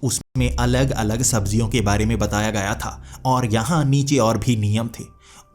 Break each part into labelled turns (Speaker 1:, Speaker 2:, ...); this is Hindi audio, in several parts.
Speaker 1: उसमें अलग अलग सब्जियों के बारे में बताया गया था और यहाँ नीचे और भी नियम थे।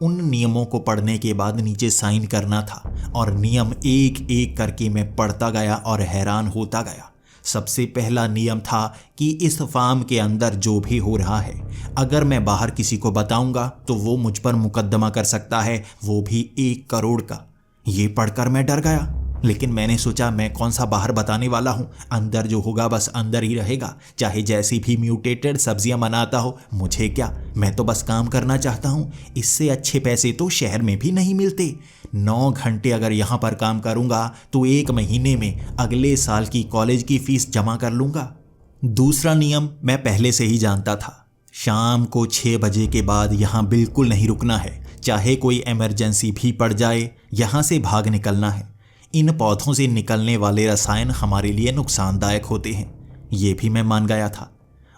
Speaker 1: उन नियमों को पढ़ने के बाद नीचे साइन करना था और नियम एक एक करके मैं पढ़ता गया और हैरान होता गया। सबसे पहला नियम था कि इस फार्म के अंदर जो भी हो रहा है, अगर मैं बाहर किसी को बताऊंगा तो वो मुझ पर मुकदमा कर सकता है, वो भी 1 करोड़ का। ये पढ़कर मैं डर गया, लेकिन मैंने सोचा मैं कौन सा बाहर बताने वाला हूँ, अंदर जो होगा बस अंदर ही रहेगा, चाहे जैसी भी म्यूटेटेड सब्जियां बनाता हो, मुझे क्या, मैं तो बस काम करना चाहता हूँ। इससे अच्छे पैसे तो शहर में भी नहीं मिलते। 9 घंटे अगर यहाँ पर काम करूँगा तो 1 महीने में अगले साल की कॉलेज की फीस जमा कर लूँगा। दूसरा नियम मैं पहले से ही जानता था, शाम को 6 बजे के बाद यहाँ बिल्कुल नहीं रुकना है, चाहे कोई इमरजेंसी भी पड़ जाए, यहाँ से भाग निकलना है। इन पौधों से निकलने वाले रसायन हमारे लिए नुकसानदायक होते हैं, ये भी मैं मान गया था।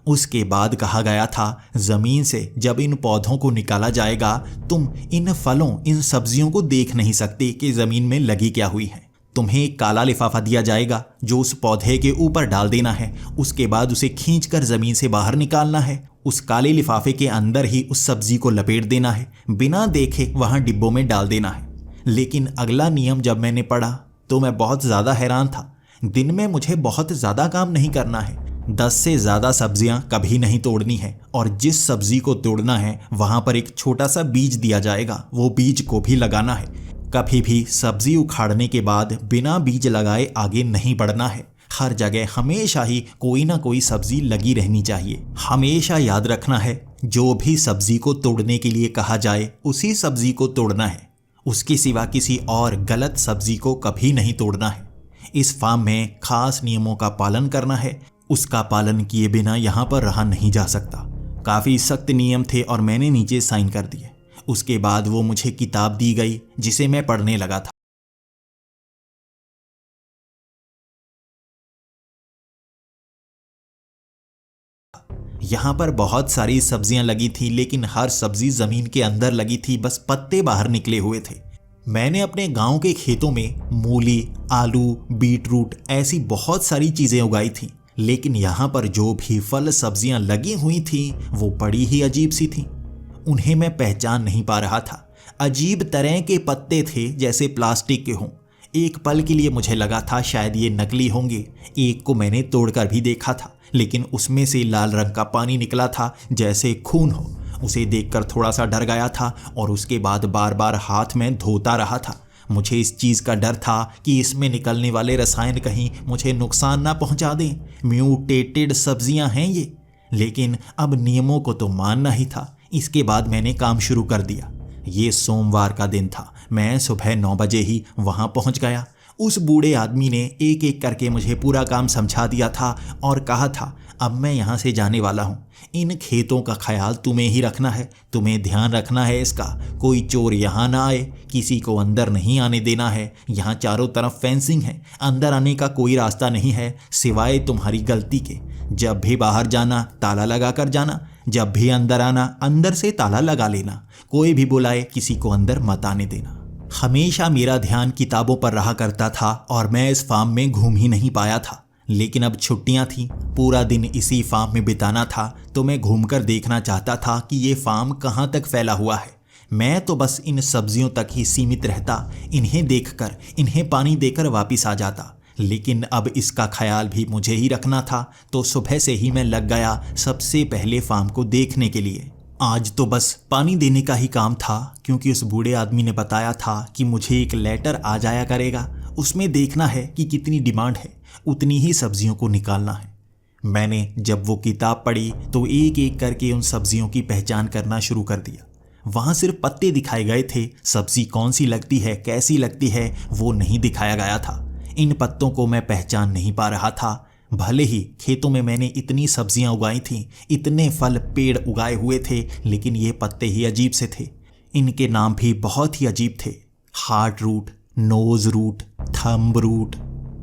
Speaker 1: उसके बाद कहा गया था, जमीन से जब इन पौधों को निकाला जाएगा, तुम इन फलों, इन सब्जियों को देख नहीं सकते कि जमीन में लगी क्या हुई है। तुम्हें एक काला लिफाफा दिया जाएगा जो उस पौधे के ऊपर डाल देना है। उसके बाद उसे खींचकर जमीन से बाहर निकालना है। उस काले लिफाफे के अंदर ही उस सब्जी को लपेट देना है, बिना देखे वहां डिब्बों में डाल देना है। लेकिन अगला नियम जब मैंने पढ़ा तो मैं बहुत ज़्यादा हैरान था। दिन में मुझे बहुत ज़्यादा काम नहीं करना है, 10 से ज़्यादा सब्जियां कभी नहीं तोड़नी है, और जिस सब्जी को तोड़ना है वहां पर एक छोटा सा बीज दिया जाएगा, वो बीज को भी लगाना है। कभी भी सब्जी उखाड़ने के बाद बिना बीज लगाए आगे नहीं बढ़ना है। हर जगह हमेशा ही कोई ना कोई सब्जी लगी रहनी चाहिए। हमेशा याद रखना है, जो भी सब्जी को तोड़ने के लिए कहा जाए उसी सब्जी को तोड़ना है, उसके सिवा किसी और गलत सब्जी को कभी नहीं तोड़ना है। इस फार्म में खास नियमों का पालन करना है, उसका पालन किए बिना यहाँ पर रहा नहीं जा सकता। काफ़ी सख्त नियम थे और मैंने नीचे साइन कर दिए। उसके बाद वो मुझे किताब दी गई जिसे मैं पढ़ने लगा था। यहाँ पर बहुत सारी सब्जियां लगी थी, लेकिन हर सब्जी जमीन के अंदर लगी थी, बस पत्ते बाहर निकले हुए थे। मैंने अपने गांव के खेतों में मूली, आलू, बीटरूट ऐसी बहुत सारी चीजें उगाई थी, लेकिन यहाँ पर जो भी फल सब्जियां लगी हुई थी वो बड़ी ही अजीब सी थी। उन्हें मैं पहचान नहीं पा रहा था। अजीब तरह के पत्ते थे, जैसे प्लास्टिक के हों। एक पल के लिए मुझे लगा था शायद ये नकली होंगे। एक को मैंने तोड़कर भी देखा था, लेकिन उसमें से लाल रंग का पानी निकला था, जैसे खून हो। उसे देखकर थोड़ा सा डर गया था और उसके बाद बार बार हाथ में धोता रहा था। मुझे इस चीज़ का डर था कि इसमें निकलने वाले रसायन कहीं मुझे नुकसान ना पहुंचा दें। म्यूटेटेड सब्जियां हैं ये। लेकिन अब नियमों को तो मानना ही था। इसके बाद मैंने काम शुरू कर दिया। ये सोमवार का दिन था। मैं सुबह 9 बजे ही वहां पहुंच गया। उस बूढ़े आदमी ने एक एक करके मुझे पूरा काम समझा दिया था और कहा था, अब मैं यहाँ से जाने वाला हूँ। इन खेतों का ख्याल तुम्हें ही रखना है, तुम्हें ध्यान रखना है इसका। कोई चोर यहाँ ना आए, किसी को अंदर नहीं आने देना है। यहाँ चारों तरफ फेंसिंग है, अंदर आने का कोई रास्ता नहीं है सिवाय तुम्हारी गलती के। जब भी बाहर जाना ताला लगा कर जाना, जब भी अंदर आना अंदर से ताला लगा लेना। कोई भी बुलाए किसी को अंदर मत आने देना। हमेशा मेरा ध्यान किताबों पर रहा करता था और मैं इस फार्म में घूम ही नहीं पाया था। लेकिन अब छुट्टियां थी, पूरा दिन इसी फार्म में बिताना था, तो मैं घूमकर देखना चाहता था कि ये फार्म कहाँ तक फैला हुआ है। मैं तो बस इन सब्जियों तक ही सीमित रहता, इन्हें देखकर, इन्हें पानी देकर वापस आ जाता। लेकिन अब इसका ख्याल भी मुझे ही रखना था, तो सुबह से ही मैं लग गया सबसे पहले फार्म को देखने के लिए। आज तो बस पानी देने का ही काम था, क्योंकि उस बूढ़े आदमी ने बताया था कि मुझे एक लेटर आ जाया करेगा, उसमें देखना है कि कितनी डिमांड है, उतनी ही सब्जियों को निकालना है। मैंने जब वो किताब पढ़ी तो एक एक करके उन सब्जियों की पहचान करना शुरू कर दिया। वहाँ सिर्फ पत्ते दिखाए गए थे, सब्जी कौन सी लगती है, कैसी लगती है, वो नहीं दिखाया गया था। इन पत्तों को मैं पहचान नहीं पा रहा था। भले ही खेतों में मैंने इतनी सब्जियां उगाई थीं, इतने फल पेड़ उगाए हुए थे, लेकिन ये पत्ते ही अजीब से थे। इनके नाम भी बहुत ही अजीब थे। Heart root, nose root, thumb root,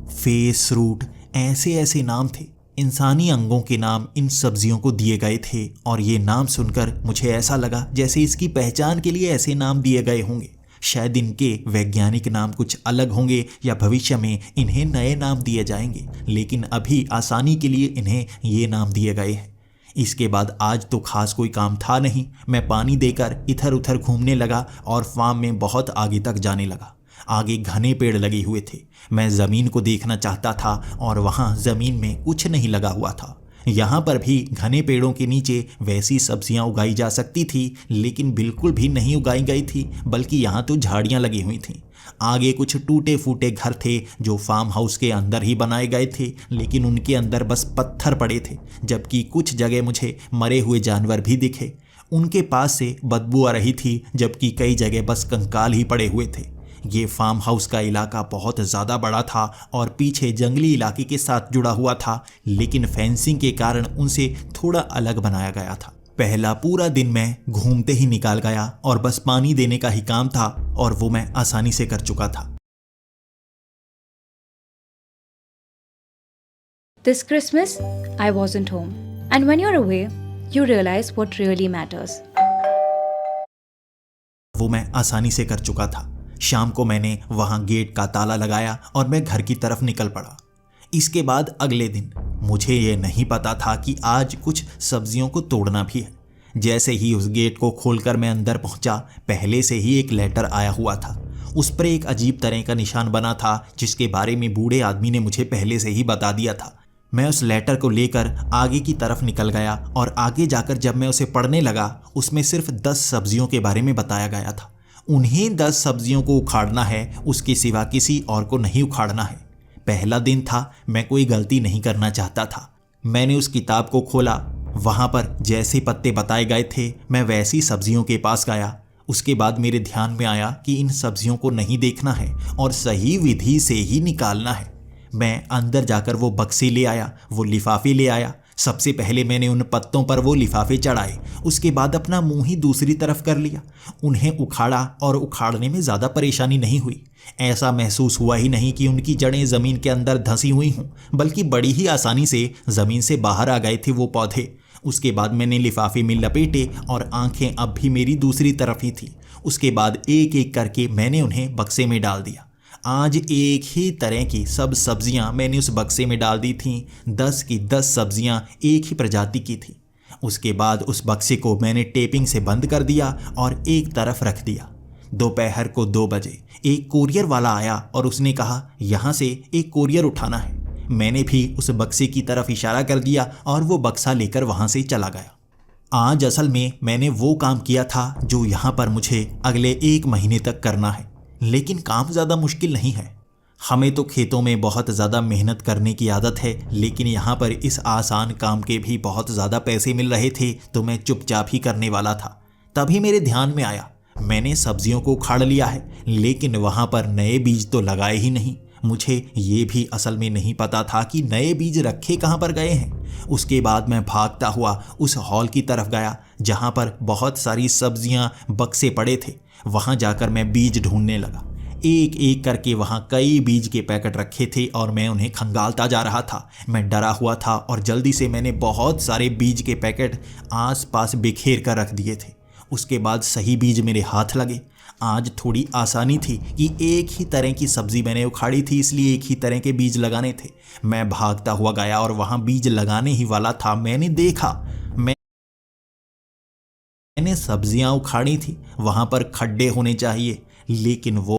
Speaker 1: face root, ऐसे ऐसे नाम थे। इंसानी अंगों के नाम इन सब्जियों को दिए गए थे और ये नाम सुनकर मुझे ऐसा लगा जैसे इसकी पहचान के लिए ऐसे नाम दिए गए होंगे। शायद इनके वैज्ञानिक नाम कुछ अलग होंगे या भविष्य में इन्हें नए नाम दिए जाएंगे, लेकिन अभी आसानी के लिए इन्हें ये नाम दिए गए हैं। इसके बाद आज तो खास कोई काम था नहीं। मैं पानी देकर इधर उधर घूमने लगा और फार्म में बहुत आगे तक जाने लगा। आगे घने पेड़ लगे हुए थे। मैं ज़मीन को देखना चाहता था और वहाँ ज़मीन में कुछ नहीं लगा हुआ था। यहाँ पर भी घने पेड़ों के नीचे वैसी सब्जियाँ उगाई जा सकती थी, लेकिन बिल्कुल भी नहीं उगाई गई थी, बल्कि यहाँ तो झाड़ियाँ लगी हुई थीं। आगे कुछ टूटे फूटे घर थे जो फार्म हाउस के अंदर ही बनाए गए थे, लेकिन उनके अंदर बस पत्थर पड़े थे, जबकि कुछ जगह मुझे मरे हुए जानवर भी दिखे। उनके पास से बदबू आ रही थी, जबकि कई जगह बस कंकाल ही पड़े हुए थे। ये फार्म हाउस का इलाका बहुत ज़्यादा बड़ा था और पीछे जंगली इलाके के साथ जुड़ा हुआ था, लेकिन फेंसिंग के कारण उनसे थोड़ा अलग बनाया गया था। पहला पूरा दिन मैं घूमते ही निकाल गया और बस पानी देने का ही काम था, और वो मैं आसानी से कर चुका था।
Speaker 2: This Christmas, I wasn't home. And when you're away, you realize what really matters.
Speaker 1: वो मैं आसानी से कर चुका था। शाम को मैंने वहाँ गेट का ताला लगाया और मैं घर की तरफ निकल पड़ा। इसके बाद अगले दिन मुझे ये नहीं पता था कि आज कुछ सब्जियों को तोड़ना भी है। जैसे ही उस गेट को खोलकर मैं अंदर पहुंचा, पहले से ही एक लेटर आया हुआ था। उस पर एक अजीब तरह का निशान बना था, जिसके बारे में बूढ़े आदमी ने मुझे पहले से ही बता दिया था। मैं उस लेटर को लेकर आगे की तरफ निकल गया और आगे जाकर जब मैं उसे पढ़ने लगा, उसमें सिर्फ 10 सब्जियों के बारे में बताया गया था। उन्हीं 10 सब्जियों को उखाड़ना है, उसके सिवा किसी और को नहीं उखाड़ना है। पहला दिन था, मैं कोई गलती नहीं करना चाहता था। मैंने उस किताब को खोला। वहाँ पर जैसे पत्ते बताए गए थे, मैं वैसी सब्जियों के पास गया। उसके बाद मेरे ध्यान में आया कि इन सब्जियों को नहीं देखना है और सही विधि से ही निकालना है। मैं अंदर जाकर वो बक्से ले आया, वो लिफाफे ले आया। सबसे पहले मैंने उन पत्तों पर वो लिफाफे चढ़ाए। उसके बाद अपना मुंह ही दूसरी तरफ कर लिया। उन्हें उखाड़ा और उखाड़ने में ज़्यादा परेशानी नहीं हुई। ऐसा महसूस हुआ ही नहीं कि उनकी जड़ें ज़मीन के अंदर धंसी हुई हों, बल्कि बड़ी ही आसानी से ज़मीन से बाहर आ गए थे वो पौधे। उसके बाद मैंने लिफाफे में लपेटे और आंखें अब भी मेरी दूसरी तरफ ही थी। उसके बाद एक एक करके मैंने उन्हें बक्से में डाल दिया। आज एक ही तरह की सब सब्जियां मैंने उस बक्से में डाल दी थीं। 10 की 10 सब्जियां एक ही प्रजाति की थी। उसके बाद उस बक्से को मैंने टेपिंग से बंद कर दिया और एक तरफ रख दिया। दोपहर को 2 बजे एक कोरियर वाला आया और उसने कहा, यहाँ से एक कोरियर उठाना है। मैंने भी उस बक्से की तरफ इशारा कर दिया और वो बक्सा लेकर वहाँ से चला गया। आज असल में मैंने वो काम किया था जो यहाँ पर मुझे अगले 1 महीने तक करना है, लेकिन काम ज़्यादा मुश्किल नहीं है। हमें तो खेतों में बहुत ज़्यादा मेहनत करने की आदत है, लेकिन यहाँ पर इस आसान काम के भी बहुत ज़्यादा पैसे मिल रहे थे, तो मैं चुपचाप ही करने वाला था। तभी मेरे ध्यान में आया, मैंने सब्जियों को उखाड़ लिया है, लेकिन वहाँ पर नए बीज तो लगाए ही नहीं। मुझे ये भी असल में नहीं पता था कि नए बीज रखे कहाँ पर गए हैं। उसके बाद मैं भागता हुआ उस हॉल की तरफ गया जहाँ पर बहुत सारी सब्जियाँ बक्से पड़े थे। वहाँ जाकर मैं बीज ढूंढने लगा। एक एक करके वहाँ कई बीज के पैकेट रखे थे और मैं उन्हें खंगालता जा रहा था। मैं डरा हुआ था और जल्दी से मैंने बहुत सारे बीज के पैकेट आसपास बिखेर कर रख दिए थे। उसके बाद सही बीज मेरे हाथ लगे। आज थोड़ी आसानी थी कि एक ही तरह की सब्जी मैंने उखाड़ी थी, इसलिए एक ही तरह के बीज लगाने थे। मैं भागता हुआ गया और वहाँ बीज लगाने ही वाला था। मैंने देखा, मैंने सब्जियां उखाड़ी थी। वहाँ पर खड्डे होने चाहिए, लेकिन वो